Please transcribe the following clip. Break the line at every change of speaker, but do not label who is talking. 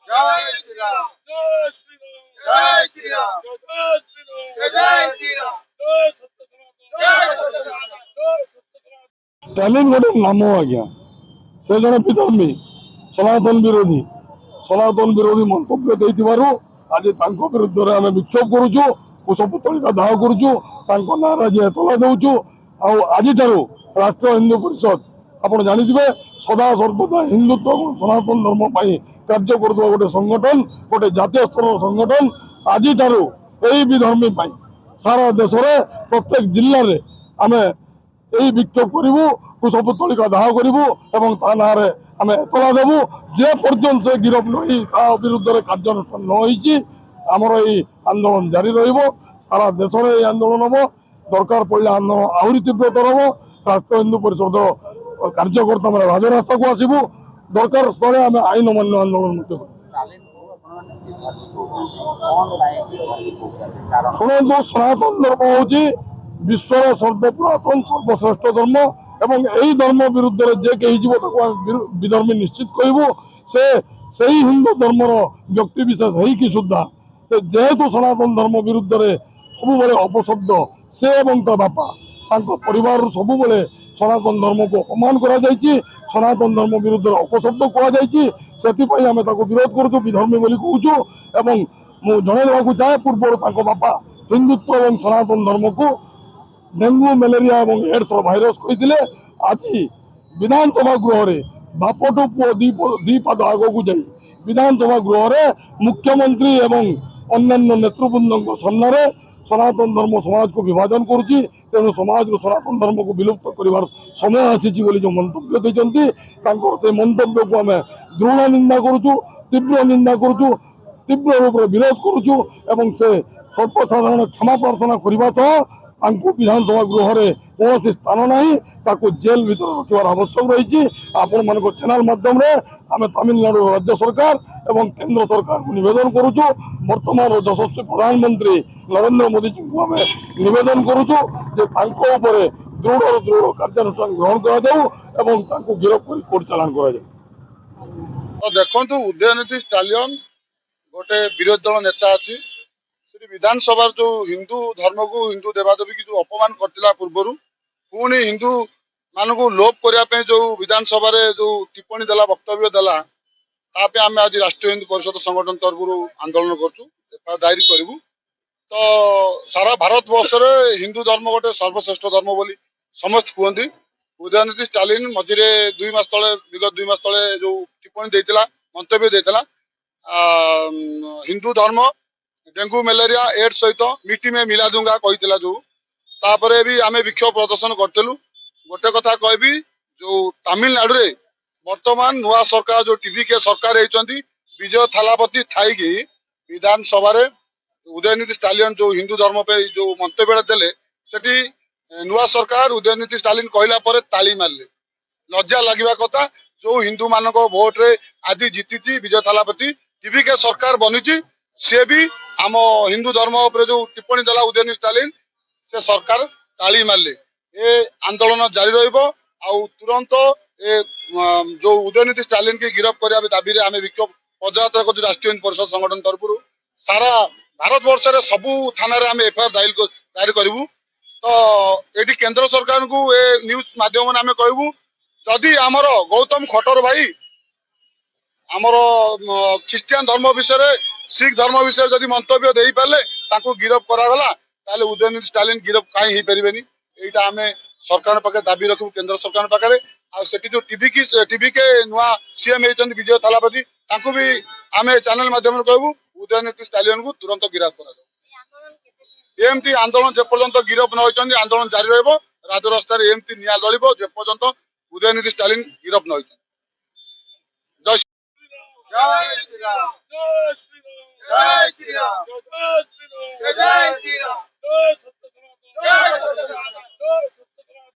जय श्री राम जय श्री राम जय श्री राम जय
स्टालिन गोटे नाम आज्ञा से जड़े विधर्मी सनातन विरोधी मंतव्य देथिबारु आज तांको विरुद्ध रे आमे विक्षोभ करूछु कुशपुतलिका दाह करूछु तांको नारा जे एतला दउछु आ आज ठारू राष्ट्र हिंदू परिषद आपण जानिथिबे सदा सर्वदा हिंदुत्व और सनातन धर्म पाई कार्य करदुवा गोटे संगठन गोटे जातीय स्तर संगठन आज ठारू एही विधर्मी पाई सारा देश रे प्रत्येक जिल्ला रे आमे यही विक्षोभ करूँ कुशपुतलिका दाह करूँ और ता ना आम एतला देवु जे पर्यंत से गिरफ नहीं विरुद्ध में कार्यानुष्ठान नमर यही आंदोलन जारी सारा देश में आंदोलन हम दरकार पड़े आंदोलन आहरी तीव्रतर हम राष्ट्र हिंदू परिषद कार्यकर्ता मैंने राजरास्ता को आसबू दरकार स्थले आम आईन अमान्य आंदोलन शुणु सनातन धर्म हूँ विश्वर सर्वपुरातन सर्वश्रेष्ठ धर्म एवं यही धर्म विरुद्ध जे कही विधर्मी निश्चित कहबू से हिंदू धर्मर व्यक्ति विशेष है सुधा जेहेतु सनातन धर्म विरुद्ध में सब अपशब्द से बापा परिवार सब सनातन धर्म को अपमान करा सनातन धर्म विरुद्ध अपशब्द कहुई आम विरोध करूँ विधर्मी बोली कहूँ मुझे चाहे पूर्व बापा हिंदुत्व और सनातन धर्म को डेंगू मलेरिया और एड्स भाइरस कहते आज विधानसभा गृह रे बापटू पुओ दी पाद आग को जाई विधानसभा गृह रे मुख्यमंत्री एवं अन्य नेतृवृंद सामने सनातन धर्म समाज को विभाजन करुच्ची तेणु समाज सनातन धर्म को विलुप्त कर समय आसी जो मंतव्य देते से मंतव्य को आम दृढ़ निंदा करुचु तीव्र निंदा करुचु तीव्र रूप से विरोध करुचु एवं से सर्वसाधारण क्षमा प्रार्थना करने विधानसभा गृह में कौन स्थान ना जेल भीतर रखार आवश्यक रही आपण मान चैनल माध्यम आम तमिलनाडु राज्य सरकार एवं केंद्र सरकार को निवेदन करुचु वर्तमान यशस्वी प्रधानमंत्री नरेंद्र मोदी जी को आम निवेदन करुचु दृढ़ दृढ़ कार्यानुष्ठान ग्रहण कर गिरफ्त कर कोर्ट चालान कर
देखु उदयनिधि स्टालियन गोटे विरोधी दल नेता अच्छी विधानसभा जो हिंदू धर्म को हिंदू देवादेवी की जो अपमान करथिला पूर्व पुणी हिंदू मान को लोप करने जो विधानसभा जो टिप्पणी देला वक्तव्य देला आम आज राष्ट्रीय हिंदू परिषद संगठन तरफ आंदोलन करूँ दायरी करूँ तो सारा भारत वर्ष हिंदू धर्म गोटे सर्वश्रेष्ठ धर्म बोली समस्त कहते उदयनिधि स्टालिन मझे 2 मास तले विगत 2 मास तले जो टिप्पणी देता मंतव्य देता हिंदू धर्म डेंगू मलेरिया एड्स सहित मिट्टी में मिला दूंगा कही जो तापर भी आम विक्षोभ प्रदर्शन करूँ गोटे कथा कहबी जो तमिलनाडु रे वर्तमान नुआ सरकार जो टीवी के सरकार होती विजय थालापति थी विधानसभा उदयनिधि स्टालिन जो हिंदू धर्म पे जो मंतव्य देले सेठी नुआ सरकार उदयनिधि स्टालिन कहला पर ताली मारले लज्जा लगे कथा जो हिंदू मान भोट रे आज जीति विजय थालापति टीवी के सरकार बनी सी भी आम हिंदू धर्म पर जो टिप्पणी देला उदयनिधि स्टालिन से सरकार ताली मारले ए आंदोलन जारी तुरंत जो उदयनिधि स्टालिन की गिरफ्त करने दाबी आम विक्षोभ पदयात्रा कर राष्ट्रीय परिषद संगठन तरफ सारा भारत वर्ष सबू थाना आम एफआईआर दायर करूँ तो ये केंद्र सरकार को ए न्यूज माध्यम आम कहूँ जदि आमर गौतम खटर भाई आमर ख्रीस्टियान धर्म विषय सिख धर्म विषय जदि मंतव्य दे पारे गिरफ्त करागला ताले उदयनिधि स्टालिन गिरफ्त कहीं हो पारे यहाँ आम सरकार पाखे दाबी रखू केंद्र सरकार पाखे आठी जो टीवी के नुआ सीएम होती विजय थालापति भी आम चैनल माध्यम कहूँ उदयनिधि स्टालिन को तुरंत गिरफ्त कर एमती आंदोलन जेपर्यंत गिरफ्त न होती आंदोलन जारी रहा राजरास्तार एमती निया जलिब जेपर्यंत उदयनिधि स्टालिन गिरफ्त न होती।